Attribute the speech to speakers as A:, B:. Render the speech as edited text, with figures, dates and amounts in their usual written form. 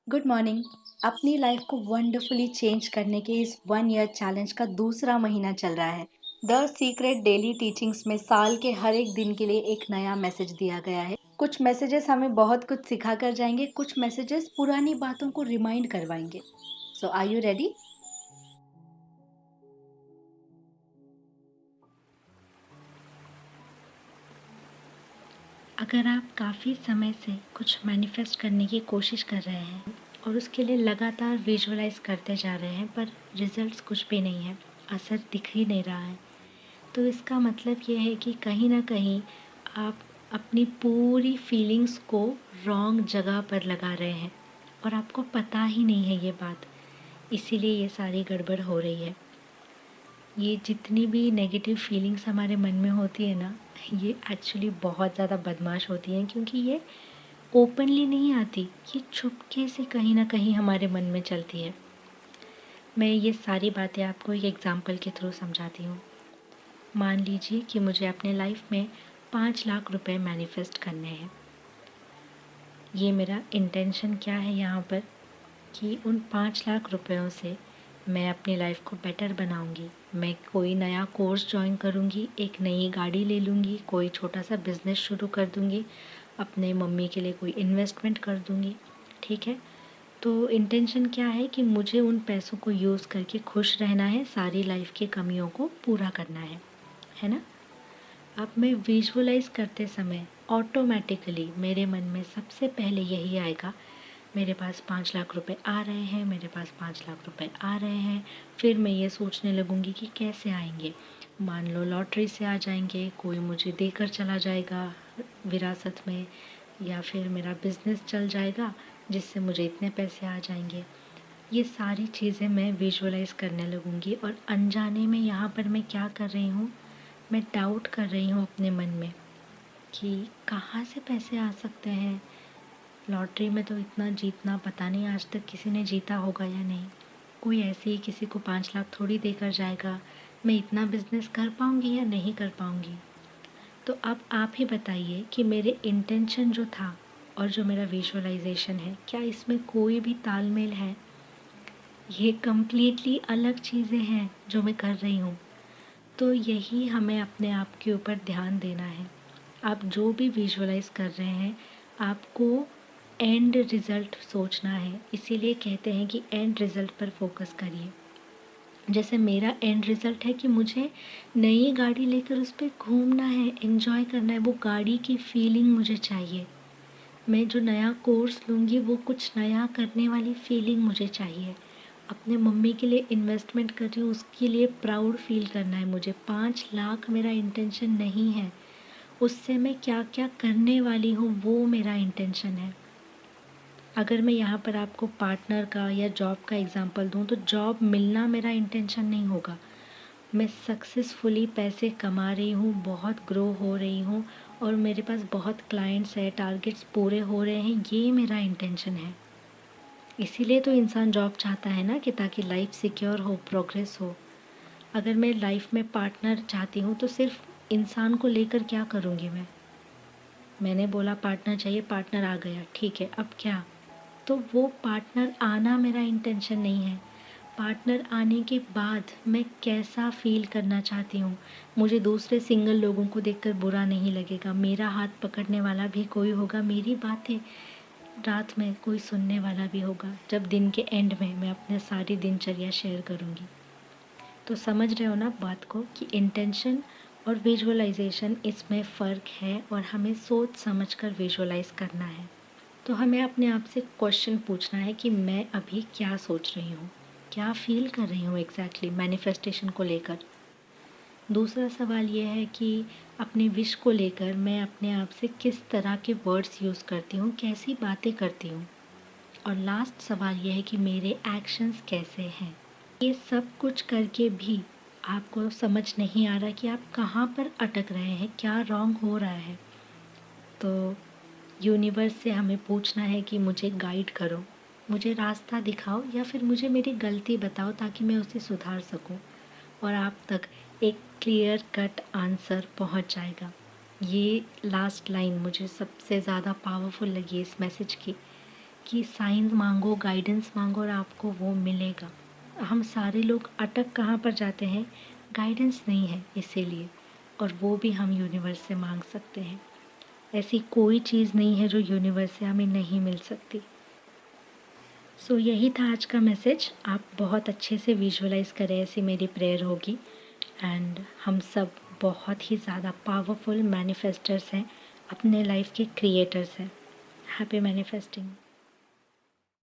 A: Good morning. अपनी life को wonderfully change करने के इस 1 ईयर चैलेंज का दूसरा महीना चल रहा है। द सीक्रेट डेली टीचिंग्स में साल के हर एक दिन के लिए एक नया मैसेज दिया गया है। कुछ मैसेजेस हमें बहुत कुछ सिखा कर जाएंगे, कुछ मैसेजेस पुरानी बातों को रिमाइंड करवाएंगे। सो आर यू रेडी?
B: अगर आप काफ़ी समय से कुछ मैनिफेस्ट करने की कोशिश कर रहे हैं और उसके लिए लगातार विजुअलाइज करते जा रहे हैं पर रिजल्ट्स कुछ भी नहीं है, असर दिख ही नहीं रहा है, तो इसका मतलब ये है कि कहीं ना कहीं आप अपनी पूरी फीलिंग्स को रॉन्ग जगह पर लगा रहे हैं और आपको पता ही नहीं है ये बात। इसीलिए ये सारी गड़बड़ हो रही है। ये जितनी भी नेगेटिव फीलिंग्स हमारे मन में होती है ना, ये एक्चुअली बहुत ज़्यादा बदमाश होती हैं, क्योंकि ये ओपनली नहीं आती, ये चुपके से कहीं ना कहीं हमारे मन में चलती है। मैं ये सारी बातें आपको एक एग्ज़ाम्पल के थ्रू समझाती हूँ। मान लीजिए कि मुझे अपने लाइफ में 5 लाख रुपए मैनिफेस्ट करने हैं। ये मेरा इंटेंशन क्या है यहाँ पर कि उन 5 लाख रुपयों से मैं अपनी लाइफ को बेटर बनाऊंगी। मैं कोई नया कोर्स ज्वाइन करूंगी, एक नई गाड़ी ले लूँगी, कोई छोटा सा बिज़नेस शुरू कर दूंगी, अपने मम्मी के लिए कोई इन्वेस्टमेंट कर दूंगी। ठीक है, तो इंटेंशन क्या है कि मुझे उन पैसों को यूज़ करके खुश रहना है, सारी लाइफ की कमियों को पूरा करना है ना। अब मैं विजुअलाइज करते समय ऑटोमेटिकली मेरे मन में सबसे पहले यही आएगा, मेरे पास 5 लाख रुपए आ रहे हैं, मेरे पास 5 लाख रुपए आ रहे हैं। फिर मैं ये सोचने लगूंगी कि कैसे आएंगे। मान लो लॉटरी से आ जाएंगे, कोई मुझे देकर चला जाएगा विरासत में, या फिर मेरा बिज़नेस चल जाएगा जिससे मुझे इतने पैसे आ जाएंगे। ये सारी चीज़ें मैं विजुअलाइज करने लगूंगी और अनजाने में यहाँ पर मैं क्या कर रही हूँ, मैं डाउट कर रही हूँ अपने मन में कि कहाँ से पैसे आ सकते हैं। लॉटरी में तो इतना जीतना, पता नहीं आज तक किसी ने जीता होगा या नहीं। कोई ऐसे ही किसी को 5 लाख थोड़ी देकर जाएगा। मैं इतना बिजनेस कर पाऊँगी या नहीं कर पाऊँगी। तो अब आप ही बताइए कि मेरे इंटेंशन जो था और जो मेरा विजुअलाइजेशन है, क्या इसमें कोई भी तालमेल है? ये कम्प्लीटली अलग चीज़ें हैं जो मैं कर रही हूँ। तो यही हमें अपने आप के ऊपर ध्यान देना है। आप जो भी विजुअलाइज कर रहे हैं, आपको एंड रिज़ल्ट सोचना है। इसीलिए कहते हैं कि एंड रिज़ल्ट पर फोकस करिए। जैसे मेरा एंड रिज़ल्ट है कि मुझे नई गाड़ी लेकर उस पर घूमना है, एंजॉय करना है, वो गाड़ी की फीलिंग मुझे चाहिए। मैं जो नया कोर्स लूँगी वो कुछ नया करने वाली फीलिंग मुझे चाहिए। अपने मम्मी के लिए इन्वेस्टमेंट कर रही हूँ, उसके लिए प्राउड फील करना है मुझे। 5 लाख मेरा इंटेंशन नहीं है, उससे मैं क्या क्या करने वाली हूँ वो मेरा इंटेंशन है। अगर मैं यहाँ पर आपको पार्टनर का या जॉब का एग्जांपल दूँ, तो जॉब मिलना मेरा इंटेंशन नहीं होगा। मैं सक्सेसफुली पैसे कमा रही हूँ, बहुत ग्रो हो रही हूँ और मेरे पास बहुत क्लाइंट्स है, टारगेट्स पूरे हो रहे हैं, ये मेरा इंटेंशन है। इसीलिए तो इंसान जॉब चाहता है ना, कि ताकि लाइफ सिक्योर हो, प्रोग्रेस हो। अगर मैं लाइफ में पार्टनर चाहती हूँ तो सिर्फ इंसान को लेकर क्या करूँगी मैंने बोला पार्टनर चाहिए, पार्टनर आ गया, ठीक है, अब क्या? तो वो पार्टनर आना मेरा इंटेंशन नहीं है। पार्टनर आने के बाद मैं कैसा फ़ील करना चाहती हूँ। मुझे दूसरे सिंगल लोगों को देखकर बुरा नहीं लगेगा, मेरा हाथ पकड़ने वाला भी कोई होगा, मेरी बातें रात में कोई सुनने वाला भी होगा, जब दिन के एंड में मैं अपने सारी दिनचर्या शेयर करूँगी। तो समझ रहे हो ना बात को, कि इंटेंशन और विजुअलाइजेशन, इसमें फ़र्क है और हमें सोच समझ कर विजुअलाइज करना है। तो हमें अपने आप से क्वेश्चन पूछना है कि मैं अभी क्या सोच रही हूँ, क्या फील कर रही हूँ एग्जैक्टली मैनिफेस्टेशन को लेकर। दूसरा सवाल ये है कि अपने विश को लेकर मैं अपने आप से किस तरह के वर्ड्स यूज़ करती हूँ, कैसी बातें करती हूँ। और लास्ट सवाल ये है कि मेरे एक्शंस कैसे हैं। ये सब कुछ करके भी आपको समझ नहीं आ रहा कि आप कहाँ पर अटक रहे हैं, क्या रॉन्ग हो रहा है। तो यूनिवर्स से हमें पूछना है कि मुझे गाइड करो, मुझे रास्ता दिखाओ, या फिर मुझे मेरी गलती बताओ ताकि मैं उसे सुधार सकूं। और आप तक एक क्लियर कट आंसर पहुंच जाएगा। ये लास्ट लाइन मुझे सबसे ज़्यादा पावरफुल लगी इस मैसेज की, कि साइन मांगो, गाइडेंस मांगो और आपको वो मिलेगा। हम सारे लोग अटक कहाँ पर जाते हैं, गाइडेंस नहीं है इसीलिए, और वो भी हम यूनिवर्स से मांग सकते हैं। ऐसी कोई चीज़ नहीं है जो यूनिवर्स से हमें नहीं मिल सकती। सो यही था आज का मैसेज। आप बहुत अच्छे से विजुअलाइज़ करें, ऐसी मेरी प्रेयर होगी। एंड हम सब बहुत ही ज़्यादा पावरफुल मैनिफेस्टर्स हैं, अपने लाइफ के क्रिएटर्स हैं। Happy manifesting.